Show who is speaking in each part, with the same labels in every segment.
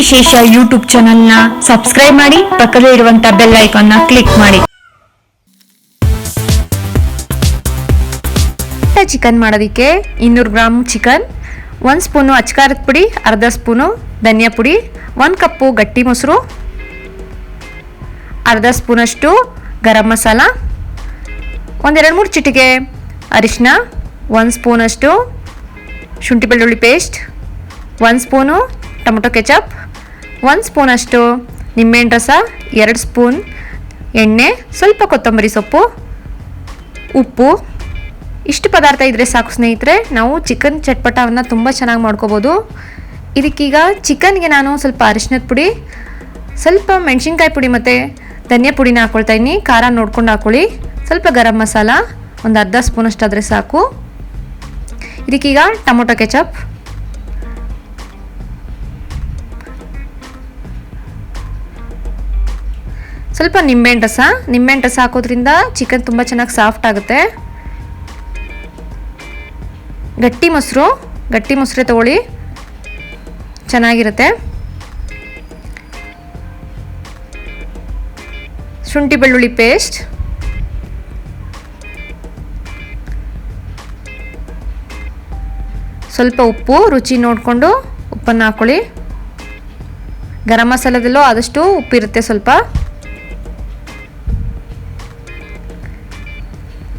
Speaker 1: ವಿಶೇಷ ಯೂಟ್ಯೂಬ್ ಚಾನೆಲ್ನ ಸಬ್ಸ್ಕ್ರೈಬ್ ಮಾಡಿ, ಪಕ್ಕದಲ್ಲಿ ಇರುವಂತ ಬೆಲ್ ಐಕಾನ್ನ ಕ್ಲಿಕ್ ಮಾಡಿ. ಚಿಕನ್ ಮಾಡೋದಕ್ಕೆ 200 ಗ್ರಾಮ್ ಚಿಕನ್, 1 ಸ್ಪೂನು ಅಚ್ಕಾರದ ಪುಡಿ, ಅರ್ಧ ಸ್ಪೂನು ಧನಿಯಾ ಪುಡಿ, 1 ಕಪ್ಪು ಗಟ್ಟಿ ಮೊಸರು, ಅರ್ಧ ಸ್ಪೂನಷ್ಟು ಗರಂ ಮಸಾಲ, 1-2-3 ಚಿಟಿಕೆ ಅರಿಶಿನ, 1 ಸ್ಪೂನಷ್ಟು ಶುಂಠಿ ಬೆಳ್ಳುಳ್ಳಿ ಪೇಸ್ಟ್, 1 ಸ್ಪೂನು ಟೊಮೊಟೊ ಕೆಚಪ್, 1 ಸ್ಪೂನಷ್ಟು ನಿಂಬೆಹಣ್ಣು ರಸ, 2 ಸ್ಪೂನ್ ಎಣ್ಣೆ, ಸ್ವಲ್ಪ ಕೊತ್ತಂಬರಿ ಸೊಪ್ಪು, ಉಪ್ಪು. ಇಷ್ಟು ಪದಾರ್ಥ ಇದ್ದರೆ ಸಾಕು ಸ್ನೇಹಿತರೆ. ನಾವು ಚಿಕನ್ ಚಟ್ಪಟವನ್ನು ತುಂಬ ಚೆನ್ನಾಗಿ ಮಾಡ್ಕೋಬೋದು. ಇದಕ್ಕೀಗ ಚಿಕನ್ಗೆ ನಾನು ಸ್ವಲ್ಪ ಅರಿಶಿನದ ಪುಡಿ, ಸ್ವಲ್ಪ ಮೆಣಸಿನ್ಕಾಯಿ ಪುಡಿ ಮತ್ತು ಧನಿಯಾ ಪುಡಿನ ಹಾಕ್ಕೊಳ್ತಾ ಇದ್ದೀನಿ. ಖಾರ ನೋಡ್ಕೊಂಡು ಹಾಕ್ಕೊಳ್ಳಿ. ಸ್ವಲ್ಪ ಗರಂ ಮಸಾಲ ಒಂದು ಅರ್ಧ ಸ್ಪೂನಷ್ಟು ಆದರೆ ಸಾಕು. ಇದಕ್ಕೀಗ ಟೊಮೊಟೊ ಕೆಚಪ್, ಸ್ವಲ್ಪ ನಿಂಬೆಹಣ್ಣು ರಸ ಹಾಕೋದ್ರಿಂದ ಚಿಕನ್ ತುಂಬ ಚೆನ್ನಾಗಿ ಸಾಫ್ಟ್ ಆಗುತ್ತೆ. ಗಟ್ಟಿ ಮೊಸರೇ ತಗೊಳ್ಳಿ, ಚೆನ್ನಾಗಿರುತ್ತೆ. ಶುಂಠಿ ಬೆಳ್ಳುಳ್ಳಿ ಪೇಸ್ಟ್, ಸ್ವಲ್ಪ ಉಪ್ಪು, ರುಚಿ ನೋಡಿಕೊಂಡು ಉಪ್ಪನ್ನು ಹಾಕ್ಕೊಳ್ಳಿ. ಗರಂ ಮಸಾಲದಲ್ಲೂ ಆದಷ್ಟು ಉಪ್ಪಿರುತ್ತೆ ಸ್ವಲ್ಪ.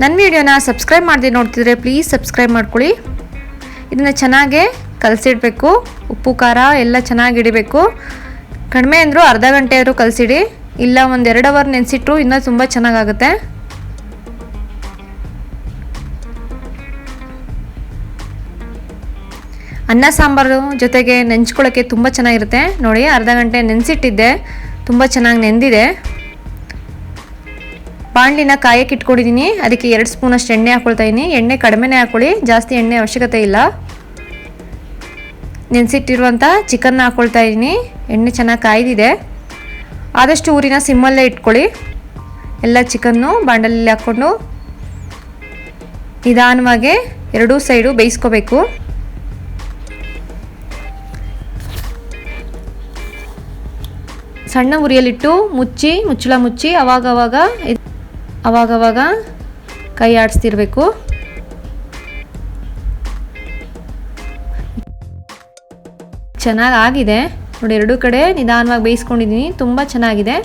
Speaker 1: ನನ್ನ ವಿಡಿಯೋನ ಸಬ್ಸ್ಕ್ರೈಬ್ ಮಾಡದೆ ನೋಡ್ತಿದ್ರೆ ಪ್ಲೀಸ್ ಸಬ್ಸ್ಕ್ರೈಬ್ ಮಾಡ್ಕೊಳ್ಳಿ. ಇದನ್ನು ಚೆನ್ನಾಗೆ ಕಲಸಿಡಬೇಕು. ಉಪ್ಪು ಖಾರ ಎಲ್ಲ ಚೆನ್ನಾಗಿ ಇಡಬೇಕು. ಕಡಿಮೆ ಅಂದರೂ ಅರ್ಧ ಗಂಟೆ ಆದರೂ ಕಲಸಿಡಿ, ಇಲ್ಲ 1-2 ಅವರ್ ನೆನೆಸಿಟ್ರು ಇನ್ನೂ ತುಂಬ ಚೆನ್ನಾಗಾಗುತ್ತೆ. ಅನ್ನ ಸಾಂಬಾರು ಜೊತೆಗೆ ನೆಂಚ್ಕೊಳ್ಳೋಕ್ಕೆ ತುಂಬ ಚೆನ್ನಾಗಿರುತ್ತೆ. ನೋಡಿ, ಅರ್ಧ ಗಂಟೆ ನೆನೆಸಿಟ್ಟಿದ್ದೆ, ತುಂಬ ಚೆನ್ನಾಗಿ ನೆಂದಿದೆ. ಬಾಣಲಿನ ಕಾಯಕ್ಕೆ ಇಟ್ಕೊಂಡಿದ್ದೀನಿ. ಅದಕ್ಕೆ 2 ಸ್ಪೂನಷ್ಟು ಎಣ್ಣೆ ಹಾಕ್ಕೊಳ್ತಾ ಇದ್ದೀನಿ. ಎಣ್ಣೆ ಕಡಿಮೆನೇ ಹಾಕ್ಕೊಳ್ಳಿ, ಜಾಸ್ತಿ ಎಣ್ಣೆ ಅವಶ್ಯಕತೆ ಇಲ್ಲ. ನೆನೆಸಿಟ್ಟಿರುವಂಥ ಚಿಕನ್ನ ಹಾಕ್ಕೊಳ್ತಾ ಇದ್ದೀನಿ. ಎಣ್ಣೆ ಚೆನ್ನಾಗಿ ಕಾಯ್ದಿದೆ. ಆದಷ್ಟು ಊರಿನ ಸಿಮ್ಮಲ್ಲೇ ಇಟ್ಕೊಳ್ಳಿ. ಎಲ್ಲ ಚಿಕನ್ನು ಬಾಣಲಲ್ಲಿ ಹಾಕ್ಕೊಂಡು ನಿಧಾನವಾಗಿ 2 ಸೈಡು ಬೇಯಿಸ್ಕೋಬೇಕು. ಸಣ್ಣ ಉರಿಯಲ್ಲಿಟ್ಟು ಮುಚ್ಚಳ ಮುಚ್ಚಿ ಅವಾಗವಾಗ ಕೈ ಆಡಿಸ್ತಿರ್ಬೇಕು. ಚೆನ್ನಾಗಿ ಆಗಿದೆ ನೋಡಿ. 2 ಕಡೆ ನಿಧಾನವಾಗಿ ಬೇಯಿಸ್ಕೊಂಡಿದ್ದೀನಿ. ತುಂಬ ಚೆನ್ನಾಗಿದೆ.